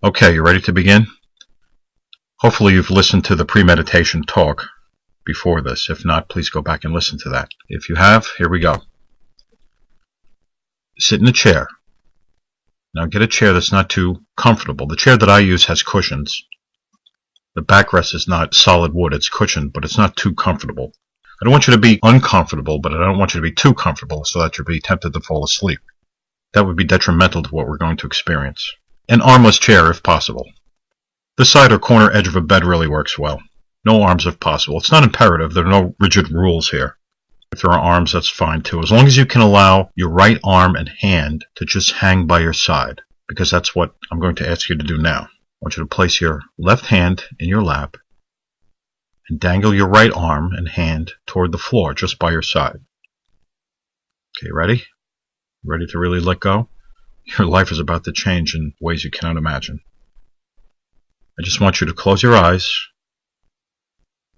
Okay, you ready to begin? Hopefully you've listened to the pre-meditation talk before this. If not, please go back and listen to that. If you have, here we go. Sit in a chair. Now get a chair that's not too comfortable. The chair that I use has cushions. The backrest is not solid wood, it's cushioned, but it's not too comfortable. I don't want you to be uncomfortable, but I don't want you to be too comfortable so that you'll be tempted to fall asleep. That would be detrimental to what we're going to experience. An armless chair if possible. The side or corner edge of a bed really works well. No arms if possible. It's not imperative. There are no rigid rules here. If there are arms, that's fine too. As long as you can allow your right arm and hand to just hang by your side, because that's what I'm going to ask you to do now. I want you to place your left hand in your lap and dangle your right arm and hand toward the floor just by your side. Okay, ready? Ready to really let go? Your life is about to change in ways you cannot imagine. I just want you to close your eyes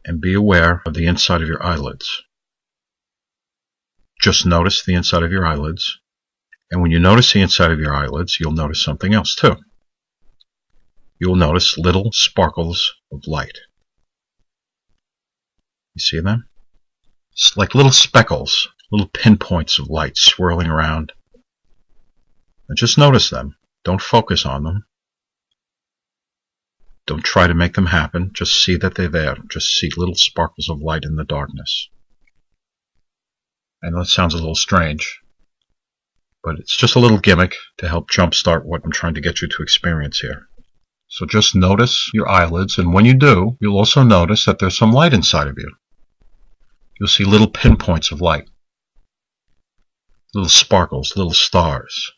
and be aware of the inside of your eyelids. Just notice the inside of your eyelids. And when you notice the inside of your eyelids, you'll notice something else too. You'll notice little sparkles of light. You see them? It's like little speckles, little pinpoints of light swirling around. And just notice them. Don't focus on them. Don't try to make them happen. Just see that they're there. Just see little sparkles of light in the darkness. I know it sounds a little strange, but it's just a little gimmick to help jumpstart what I'm trying to get you to experience here. So just notice your eyelids, and when you do, you'll also notice that there's some light inside of you. You'll see little pinpoints of light. Little sparkles, little stars.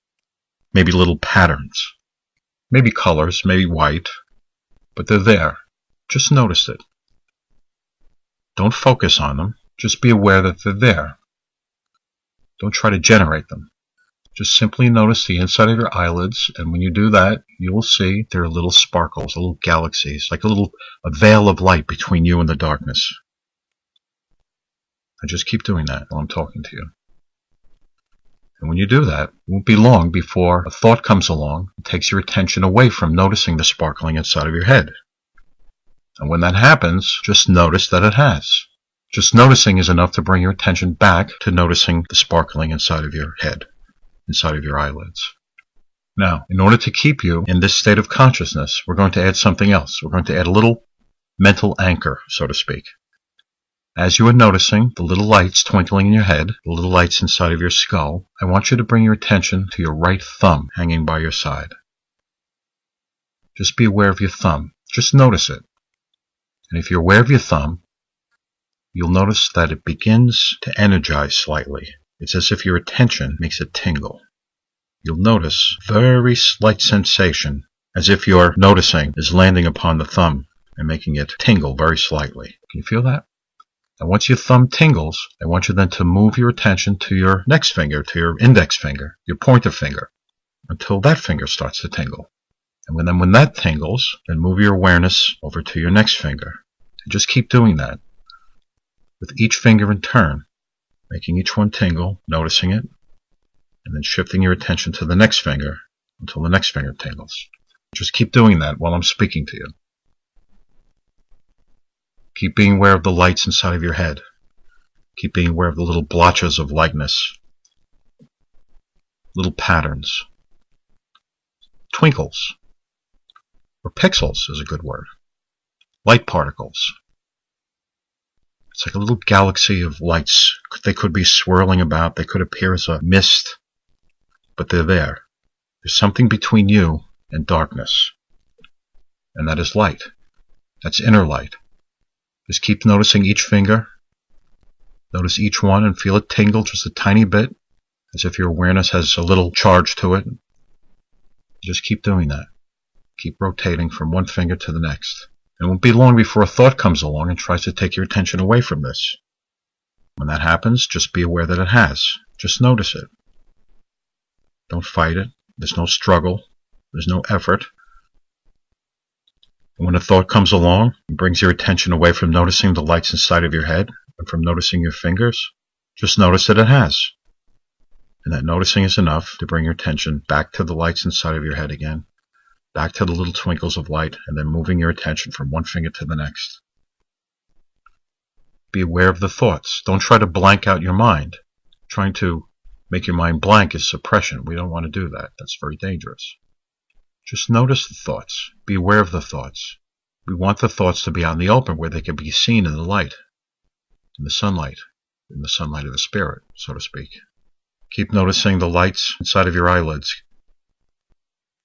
Maybe little patterns. Maybe colors, maybe white. But they're there. Just notice it. Don't focus on them. Just be aware that they're there. Don't try to generate them. Just simply notice the inside of your eyelids, and when you do that, you will see there are little sparkles, little galaxies, like a veil of light between you and the darkness. I just keep doing that while I'm talking to you. And when you do that, it won't be long before a thought comes along and takes your attention away from noticing the sparkling inside of your head. And when that happens, just notice that it has. Just noticing is enough to bring your attention back to noticing the sparkling inside of your head, inside of your eyelids. Now, in order to keep you in this state of consciousness, we're going to add something else. We're going to add a little mental anchor, so to speak. As you are noticing the little lights twinkling in your head, the little lights inside of your skull, I want you to bring your attention to your right thumb hanging by your side. Just be aware of your thumb. Just notice it. And if you're aware of your thumb, you'll notice that it begins to energize slightly. It's as if your attention makes it tingle. You'll notice very slight sensation, as if your noticing is landing upon the thumb and making it tingle very slightly. Can you feel that? And once your thumb tingles, I want you then to move your attention to your next finger, to your index finger, your pointer finger, until that finger starts to tingle. And when that tingles, then move your awareness over to your next finger. And just keep doing that with each finger in turn, making each one tingle, noticing it, and then shifting your attention to the next finger until the next finger tingles. Just keep doing that while I'm speaking to you. Keep being aware of the lights inside of your head. Keep being aware of the little blotches of lightness, little patterns, twinkles, or pixels is a good word, light particles. It's like a little galaxy of lights. They could be swirling about. They could appear as a mist, but they're there. There's something between you and darkness, and that is light. That's inner light. Just keep noticing each finger. Notice each one and feel it tingle just a tiny bit, as if your awareness has a little charge to it. Just keep doing that. Keep rotating from one finger to the next. It won't be long before a thought comes along and tries to take your attention away from this. When that happens, just be aware that it has. Just notice it. Don't fight it. There's no struggle. There's no effort. And when a thought comes along and brings your attention away from noticing the lights inside of your head and from noticing your fingers, just notice that it has. And that noticing is enough to bring your attention back to the lights inside of your head again, back to the little twinkles of light, and then moving your attention from one finger to the next. Be aware of the thoughts. Don't try to blank out your mind. Trying to make your mind blank is suppression. We don't want to do that. That's very dangerous. Just notice the thoughts. Be aware of the thoughts. We want the thoughts to be out in the open where they can be seen in the light, in the sunlight of the spirit, so to speak. Keep noticing the lights inside of your eyelids.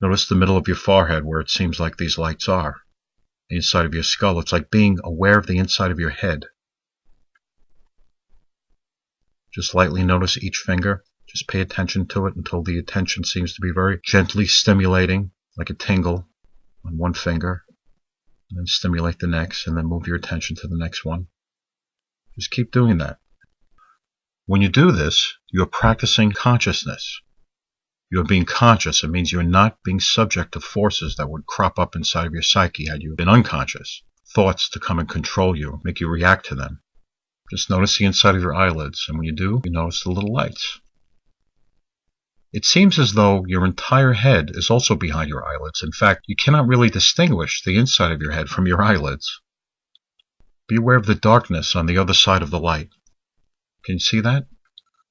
Notice the middle of your forehead where it seems like these lights are. The inside of your skull. It's like being aware of the inside of your head. Just lightly notice each finger. Just pay attention to it until the attention seems to be very gently stimulating, like a tingle on one finger. And then stimulate the next, and then move your attention to the next one. Just keep doing that. When you do this, you are practicing consciousness. You are being conscious. It means you're not being subject to forces that would crop up inside of your psyche had you been unconscious. Thoughts to come and control you, make you react to them. Just notice the inside of your eyelids, and when you do, you notice the little lights. It seems as though your entire head is also behind your eyelids. In fact, you cannot really distinguish the inside of your head from your eyelids. Be aware of the darkness on the other side of the light. Can you see that?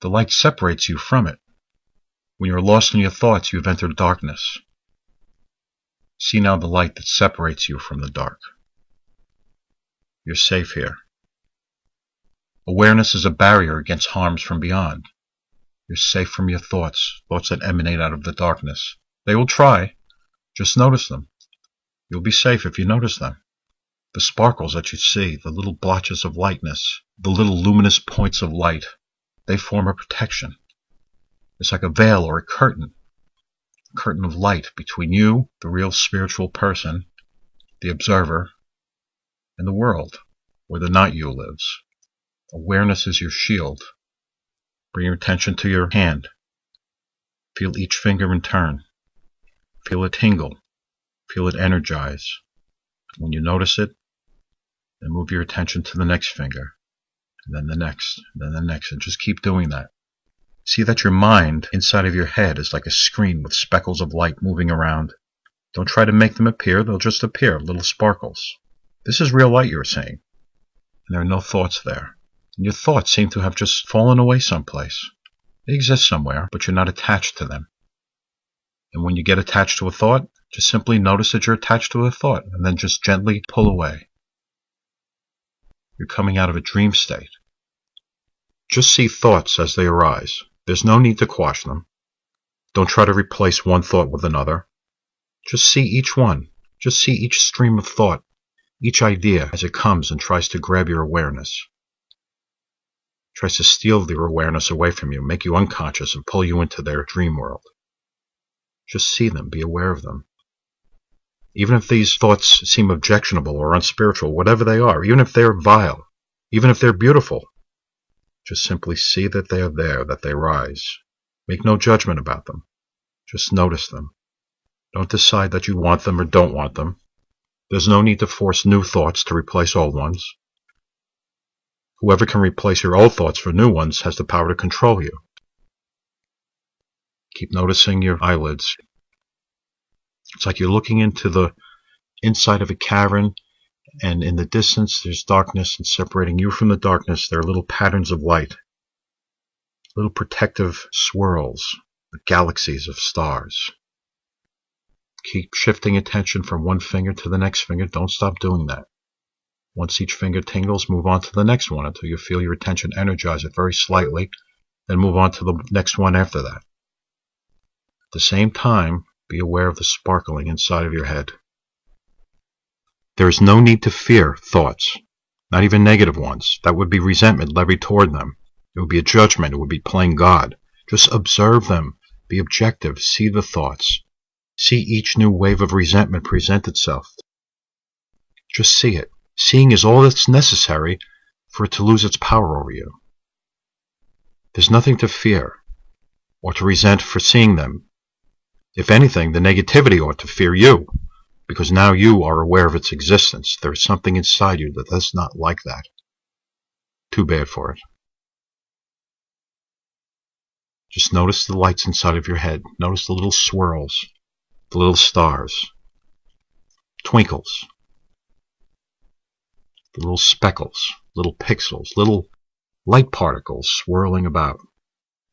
The light separates you from it. When you're lost in your thoughts, you've entered darkness. See now the light that separates you from the dark. You're safe here. Awareness is a barrier against harms from beyond. You're safe from your thoughts that emanate out of the darkness. They will try. Just notice them. You'll be safe if you notice them. The sparkles that you see, the little blotches of lightness, the little luminous points of light, they form a protection. It's like a veil or a curtain of light between you, the real spiritual person, the observer, and the world where the not you lives. Awareness is your shield. Bring your attention to your hand. Feel each finger in turn. Feel it tingle. Feel it energize. When you notice it, then move your attention to the next finger, and then the next, and then the next, and just keep doing that. See that your mind inside of your head is like a screen with speckles of light moving around. Don't try to make them appear. They'll just appear, little sparkles. This is real light you're seeing, and there are no thoughts there. And your thoughts seem to have just fallen away someplace. They exist somewhere, but you're not attached to them. And when you get attached to a thought, just simply notice that you're attached to a thought, and then just gently pull away. You're coming out of a dream state. Just see thoughts as they arise. There's no need to quash them. Don't try to replace one thought with another. Just see each one. Just see each stream of thought, each idea as it comes and tries to grab your awareness. Tries to steal your awareness away from you, make you unconscious, and pull you into their dream world. Just see them, be aware of them. Even if these thoughts seem objectionable or unspiritual, whatever they are, even if they're vile, even if they're beautiful, just simply see that they are there, that they rise. Make no judgment about them. Just notice them. Don't decide that you want them or don't want them. There's no need to force new thoughts to replace old ones. Whoever can replace your old thoughts for new ones has the power to control you. Keep noticing your eyelids. It's like you're looking into the inside of a cavern, and in the distance there's darkness, and separating you from the darkness there are little patterns of light, little protective swirls, galaxies of stars. Keep shifting attention from one finger to the next finger. Don't stop doing that. Once each finger tingles, move on to the next one until you feel your attention energize it very slightly, then move on to the next one after that. At the same time, be aware of the sparkling inside of your head. There is no need to fear thoughts, not even negative ones. That would be resentment levied toward them. It would be a judgment. It would be playing God. Just observe them. Be objective. See the thoughts. See each new wave of resentment present itself. Just see it. Seeing is all that's necessary for it to lose its power over you. There's nothing to fear or to resent for seeing them. If anything, the negativity ought to fear you, because now you are aware of its existence. There is something inside you that does not like that. Too bad for it. Just notice the lights inside of your head. Notice the little swirls, the little stars. twinkles, the little speckles, little pixels, little light particles swirling about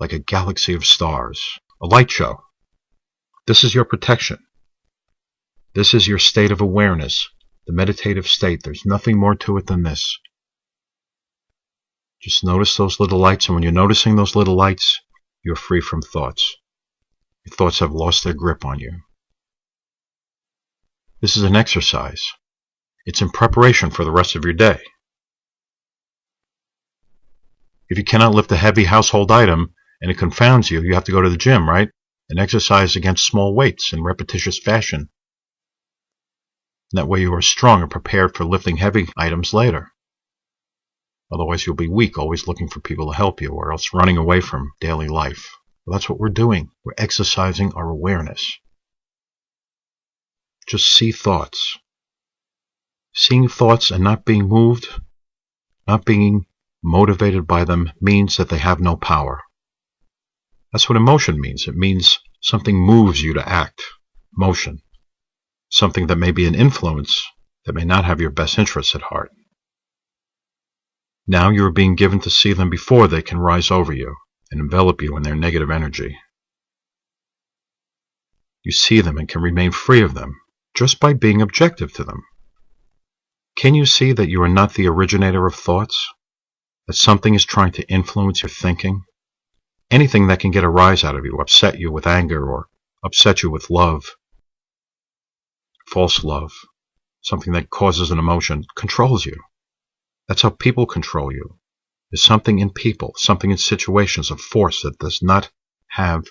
like a galaxy of stars, a light show. This is your protection. This is your state of awareness, the meditative state. There's nothing more to it than this. Just notice those little lights, and when you're noticing those little lights, you're free from thoughts. Your thoughts have lost their grip on you. This is an exercise. It's in preparation for the rest of your day. If you cannot lift a heavy household item and it confounds you, you have to go to the gym, right? And exercise against small weights in repetitious fashion. That way you are strong and prepared for lifting heavy items later. Otherwise you'll be weak, always looking for people to help you, or else running away from daily life. Well, that's what we're doing. We're exercising our awareness. Just see thoughts. Seeing thoughts and not being moved, not being motivated by them, means that they have no power. That's what emotion means. It means something moves you to act. Motion. Something that may be an influence that may not have your best interests at heart. Now you are being given to see them before they can rise over you and envelop you in their negative energy. You see them and can remain free of them just by being objective to them. Can you see that you are not the originator of thoughts? That something is trying to influence your thinking? Anything that can get a rise out of you, upset you with anger, or upset you with love, false love, something that causes an emotion, controls you. That's how people control you. There's something in people, something in situations of force that does not have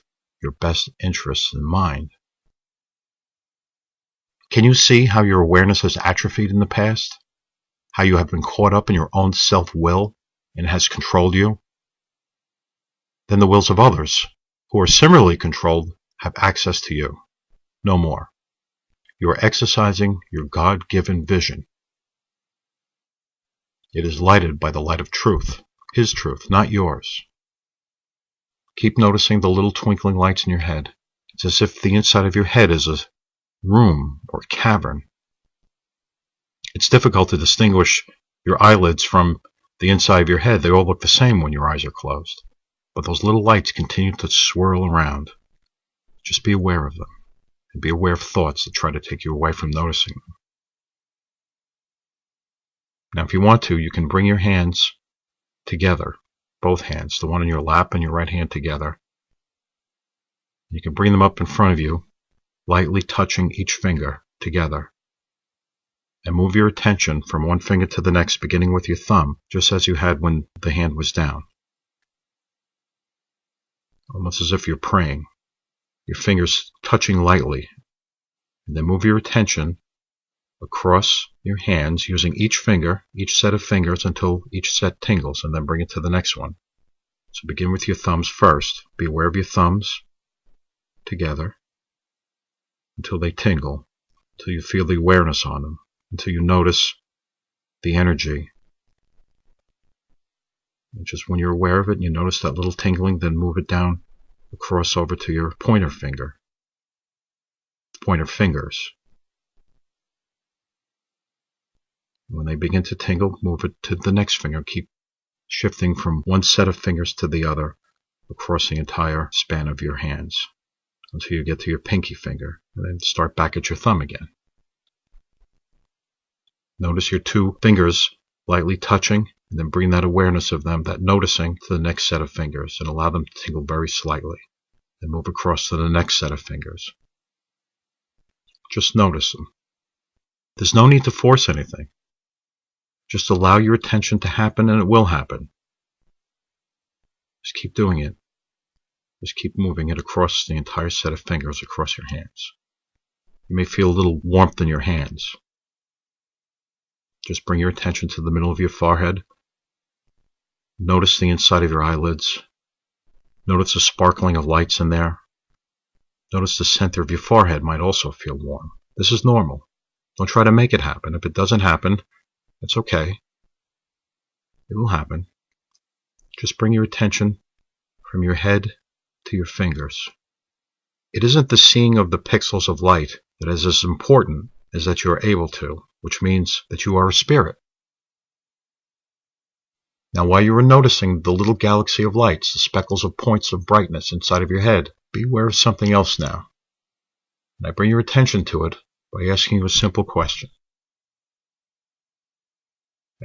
your best interests in mind. Can you see how your awareness has atrophied in the past? How you have been caught up in your own self-will and it has controlled you? Then the wills of others, who are similarly controlled, have access to you. No more. You are exercising your God-given vision. It is lighted by the light of truth, His truth, not yours. Keep noticing the little twinkling lights in your head. It's as if the inside of your head is a room or cavern. It's difficult to distinguish your eyelids from the inside of your head. They all look the same when your eyes are closed. But those little lights continue to swirl around. Just be aware of them. And be aware of thoughts that try to take you away from noticing them. Now, if you want to, you can bring your hands together, both hands, the one in your lap and your right hand together. You can bring them up in front of you, lightly touching each finger together. And move your attention from one finger to the next, beginning with your thumb, just as you had when the hand was down. Almost as if you're praying. Your fingers touching lightly. And then move your attention across your hands using each finger, each set of fingers until each set tingles, and then bring it to the next one. So begin with your thumbs first. Be aware of your thumbs together until they tingle, until you feel the awareness on them, until you notice the energy. And just when you're aware of it and you notice that little tingling, then move it down across over to your pointer finger, pointer fingers. When they begin to tingle, move it to the next finger. Keep shifting from one set of fingers to the other across the entire span of your hands until you get to your pinky finger, and then start back at your thumb again. Notice your two fingers lightly touching, and then bring that awareness of them, that noticing, to the next set of fingers, and allow them to tingle very slightly. Then move across to the next set of fingers. Just notice them. There's no need to force anything. Just allow your attention to happen, and it will happen. Just keep doing it. Just keep moving it across the entire set of fingers across your hands. You may feel a little warmth in your hands. Just bring your attention to the middle of your forehead. Notice the inside of your eyelids. Notice the sparkling of lights in there. Notice the center of your forehead might also feel warm. This is normal. Don't try to make it happen. If it doesn't happen, it's okay. It will happen. Just bring your attention from your head to your fingers. It isn't the seeing of the pixels of light that is as important is that you are able to, which means that you are a spirit. Now, while you are noticing the little galaxy of lights, the speckles of points of brightness inside of your head, be aware of something else now. And I bring your attention to it by asking you a simple question.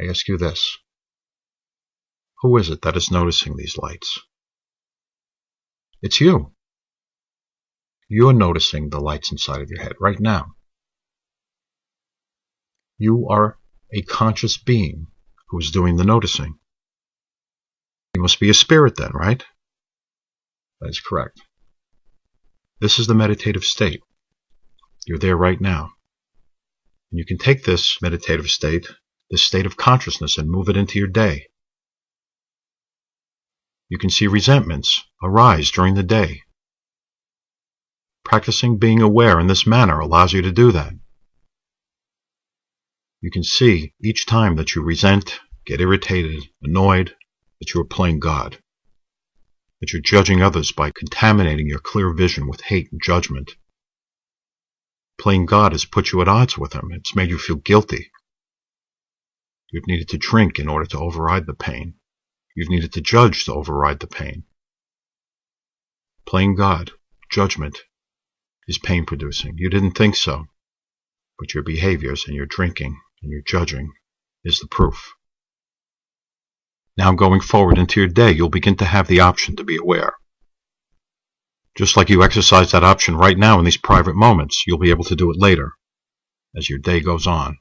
I ask you this. Who is it that is noticing these lights? It's you. You're noticing the lights inside of your head right now. You are a conscious being who is doing the noticing. You must be a spirit then, right? That is correct. This is the meditative state. You're there right now. And you can take this meditative state, this state of consciousness, and move it into your day. You can see resentments arise during the day. Practicing being aware in this manner allows you to do that. You can see each time that you resent, get irritated, annoyed, that you are playing God, that you're judging others by contaminating your clear vision with hate and judgment. Playing God has put you at odds with Him. It's made you feel guilty. You've needed to drink in order to override the pain. You've needed to judge to override the pain. Playing God, judgment, is pain-producing. You didn't think so, but your behaviors and your drinking and your judging is the proof. Now going forward into your day, you'll begin to have the option to be aware. Just like you exercise that option right now in these private moments, you'll be able to do it later, as your day goes on.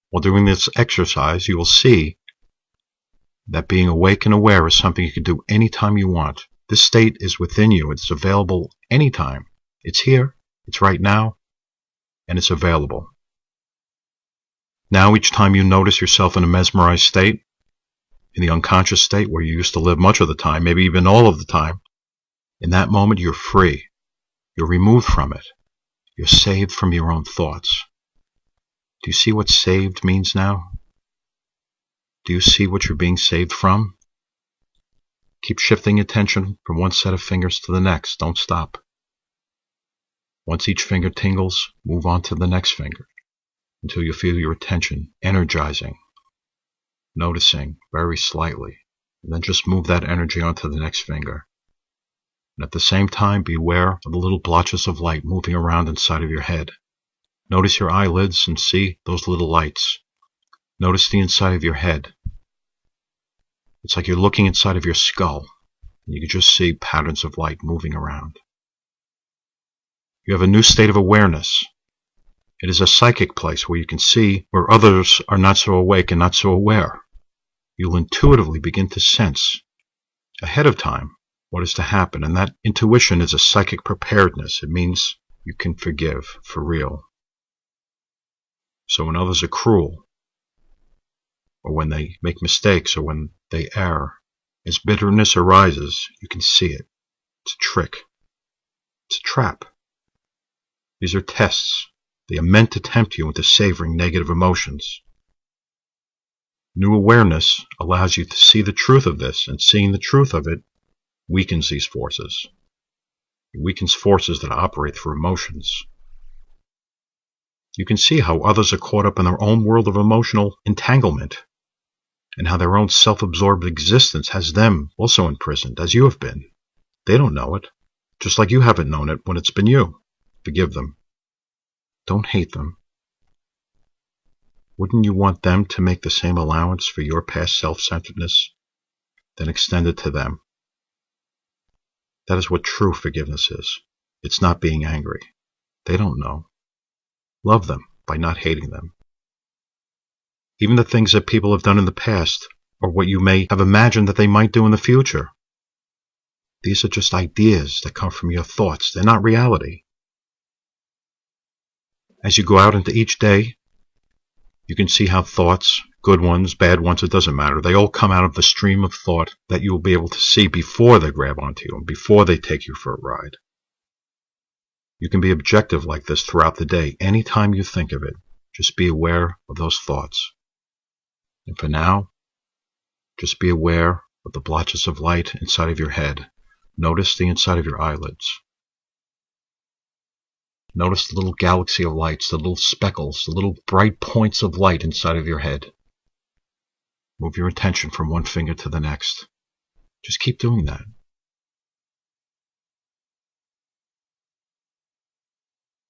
While doing this exercise, you will see that being awake and aware is something you can do anytime you want. This state is within you. It's available anytime. It's here, it's right now, and it's available. Now each time you notice yourself in a mesmerized state, in the unconscious state where you used to live much of the time, maybe even all of the time, in that moment you're free. You're removed from it. You're saved from your own thoughts. Do you see what saved means now? Do you see what you're being saved from? Keep shifting attention from one set of fingers to the next. Don't stop. Once each finger tingles, move on to the next finger until you feel your attention energizing, noticing very slightly, and then just move that energy onto the next finger. And at the same time, be aware of the little blotches of light moving around inside of your head. Notice your eyelids and see those little lights. Notice the inside of your head. It's like you're looking inside of your skull, and you can just see patterns of light moving around. You have a new state of awareness. It is a psychic place where you can see where others are not so awake and not so aware. You'll intuitively begin to sense ahead of time what is to happen, and that intuition is a psychic preparedness. It means you can forgive for real. So when others are cruel, or when they make mistakes, or when they err, as bitterness arises, you can see it. It's a trick. It's a trap. These are tests. They are meant to tempt you into savoring negative emotions. New awareness allows you to see the truth of this, and seeing the truth of it weakens these forces. It weakens forces that operate through emotions. You can see how others are caught up in their own world of emotional entanglement, and how their own self-absorbed existence has them also imprisoned, as you have been. They don't know it, just like you haven't known it when it's been you. Forgive them. Don't hate them. Wouldn't you want them to make the same allowance for your past self-centeredness? Then extend it to them. That is what true forgiveness is. It's not being angry. They don't know. Love them by not hating them. Even the things that people have done in the past, or what you may have imagined that they might do in the future, these are just ideas that come from your thoughts. They're not reality. As you go out into each day, you can see how thoughts, good ones, bad ones, it doesn't matter, they all come out of the stream of thought that you will be able to see before they grab onto you and before they take you for a ride. You can be objective like this throughout the day. Anytime you think of it, just be aware of those thoughts. And for now, just be aware of the blotches of light inside of your head. Notice the inside of your eyelids. Notice the little galaxy of lights, the little speckles, the little bright points of light inside of your head. Move your attention from one finger to the next. Just keep doing that.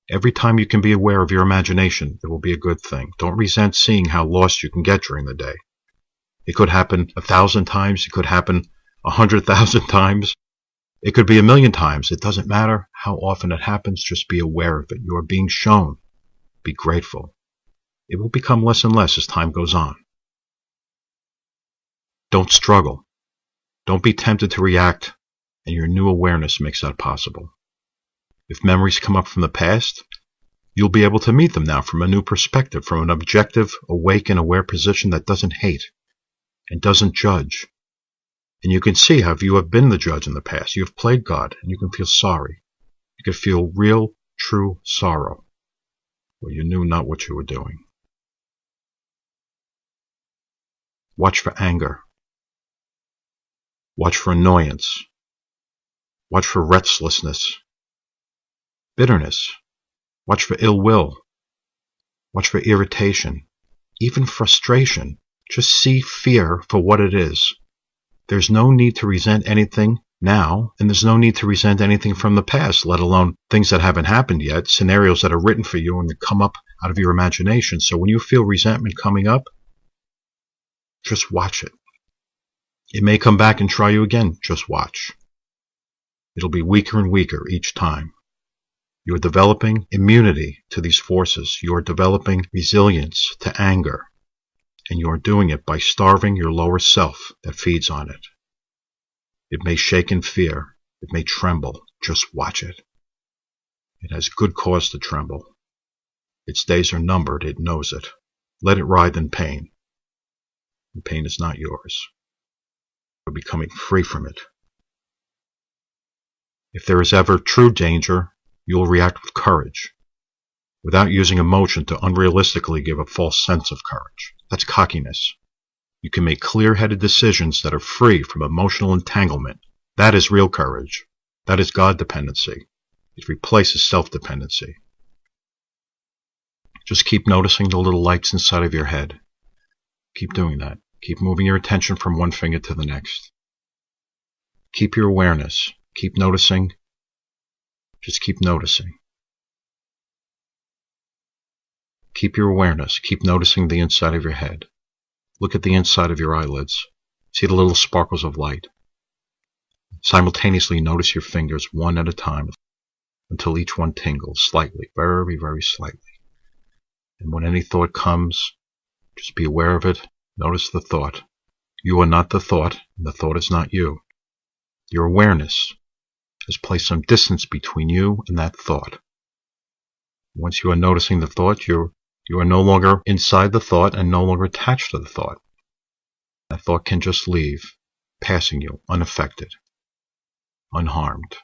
Every time you can be aware of your imagination, it will be a good thing. Don't resent seeing how lost you can get during the day. It could happen 1,000 times. It could happen 100,000 times. It could be 1,000,000 times. It doesn't matter how often it happens. Just be aware of it. You are being shown. Be grateful. It will become less and less as time goes on. Don't struggle. Don't be tempted to react, and your new awareness makes that possible. If memories come up from the past, you'll be able to meet them now from a new perspective, from an objective, awake and aware position that doesn't hate and doesn't judge. And you can see how if you have been the judge in the past, you have played God, and you can feel sorry. You can feel real, true sorrow, where you knew not what you were doing. Watch for anger. Watch for annoyance. Watch for restlessness. Bitterness. Watch for ill will. Watch for irritation. Even frustration. Just see fear for what it is. There's no need to resent anything now, and there's no need to resent anything from the past, let alone things that haven't happened yet, scenarios that are written for you and that come up out of your imagination. So when you feel resentment coming up, just watch it. It may come back and try you again. Just watch. It'll be weaker and weaker each time. You're developing immunity to these forces. You're developing resilience to anger. And you're doing it by starving your lower self that feeds on it. It may shake in fear. It may tremble. Just watch it. It has good cause to tremble. Its days are numbered. It knows it. Let it writhe in pain. The pain is not yours. You're becoming free from it. If there is ever true danger, you will react with courage, without using emotion to unrealistically give a false sense of courage. That's cockiness. You can make clear-headed decisions that are free from emotional entanglement. That is real courage. That is God dependency. It replaces self-dependency. Just keep noticing the little lights inside of your head. Keep doing that. Keep moving your attention from one finger to the next. Keep your awareness. Keep noticing. Just keep noticing. Keep your awareness. Keep noticing the inside of your head. Look at the inside of your eyelids. See the little sparkles of light. Simultaneously notice your fingers one at a time until each one tingles slightly, very, very slightly. And when any thought comes, just be aware of it. Notice the thought. You are not the thought, and the thought is not you. Your awareness has placed some distance between you and that thought. Once you are noticing the thought, you are no longer inside the thought and no longer attached to the thought. That thought can just leave, passing you unaffected, unharmed.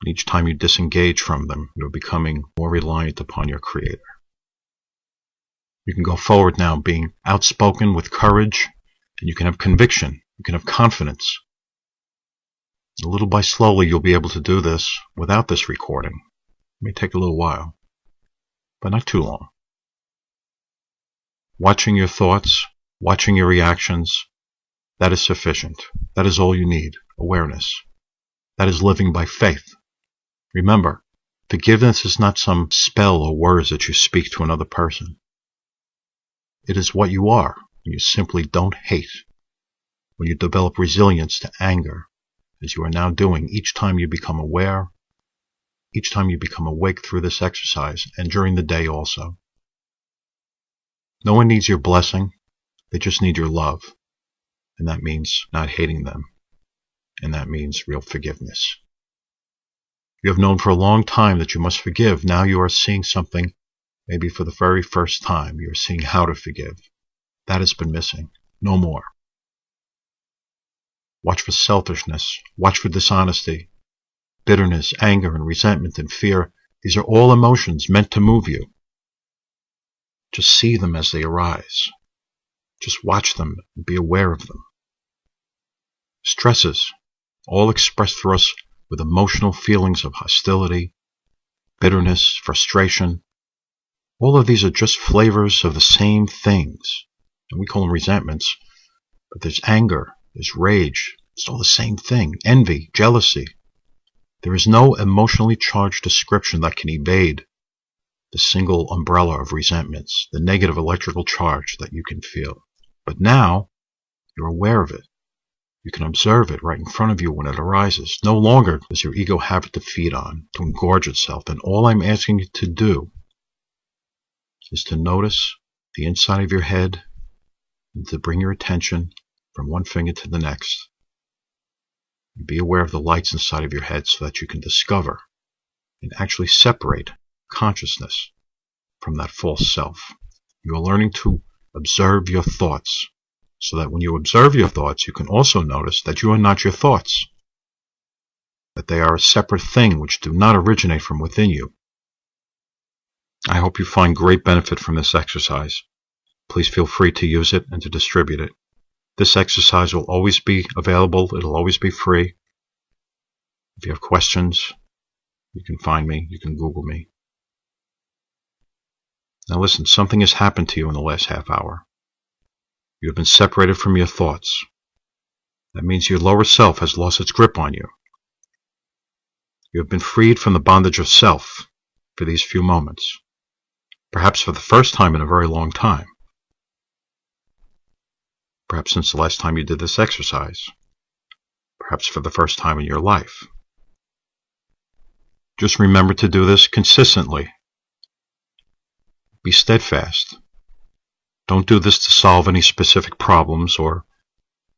And each time you disengage from them, you're becoming more reliant upon your Creator. You can go forward now being outspoken with courage, and you can have conviction, you can have confidence. And little by slowly you'll be able to do this without this recording. It may take a little while, but not too long. Watching your thoughts, watching your reactions, that is sufficient. That is all you need, awareness. That is living by faith. Remember, forgiveness is not some spell or words that you speak to another person. It is what you are when you simply don't hate, when you develop resilience to anger, as you are now doing each time you become aware, each time you become awake through this exercise, and during the day also. No one needs your blessing, they just need your love, and that means not hating them, and that means real forgiveness. You have known for a long time that you must forgive. Now you are seeing something. Maybe for the very first time, you're seeing how to forgive. That has been missing. No more. Watch for selfishness. Watch for dishonesty. Bitterness, anger, and resentment and fear. These are all emotions meant to move you. Just see them as they arise. Just watch them and be aware of them. Stresses, all expressed for us with emotional feelings of hostility, bitterness, frustration. All of these are just flavors of the same things, and we call them resentments. But there's anger, there's rage. It's all the same thing. Envy, jealousy. There is no emotionally charged description that can evade the single umbrella of resentments, the negative electrical charge that you can feel. But now, you're aware of it. You can observe it right in front of you when it arises. No longer does your ego have it to feed on, to engorge itself. And all I'm asking you to do is to notice the inside of your head and to bring your attention from one finger to the next. And be aware of the lights inside of your head so that you can discover and actually separate consciousness from that false self. You are learning to observe your thoughts so that when you observe your thoughts, you can also notice that you are not your thoughts, that they are a separate thing which do not originate from within you. I hope you find great benefit from this exercise. Please feel free to use it and to distribute it. This exercise will always be available. It'll always be free. If you have questions, you can find me. You can Google me. Now listen, something has happened to you in the last half hour. You have been separated from your thoughts. That means your lower self has lost its grip on you. You have been freed from the bondage of self for these few moments, perhaps for the first time in a very long time. Perhaps since the last time you did this exercise. Perhaps for the first time in your life. Just remember to do this consistently. Be steadfast. Don't do this to solve any specific problems or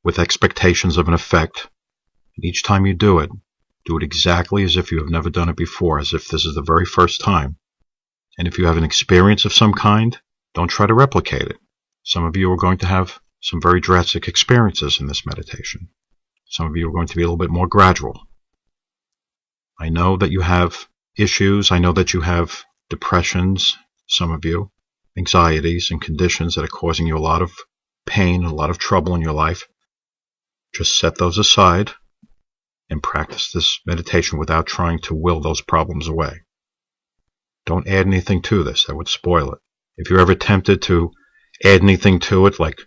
with expectations of an effect. And each time you do it exactly as if you have never done it before, as if this is the very first time. And if you have an experience of some kind, don't try to replicate it. Some of you are going to have some very drastic experiences in this meditation. Some of you are going to be a little bit more gradual. I know that you have issues. I know that you have depressions, some of you, anxieties and conditions that are causing you a lot of pain, a lot of trouble in your life. Just set those aside and practice this meditation without trying to will those problems away. Don't add anything to this. That would spoil it. If you're ever tempted to add anything to it, like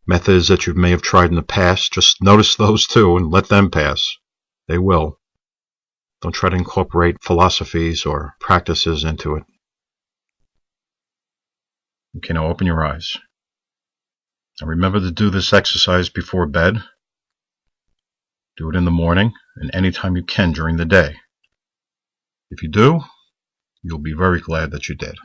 methods that you may have tried in the past, just notice those too and let them pass. They will. Don't try to incorporate philosophies or practices into it. Okay, now open your eyes. And remember to do this exercise before bed. Do it in the morning and anytime you can during the day. If you do, you'll be very glad that you did.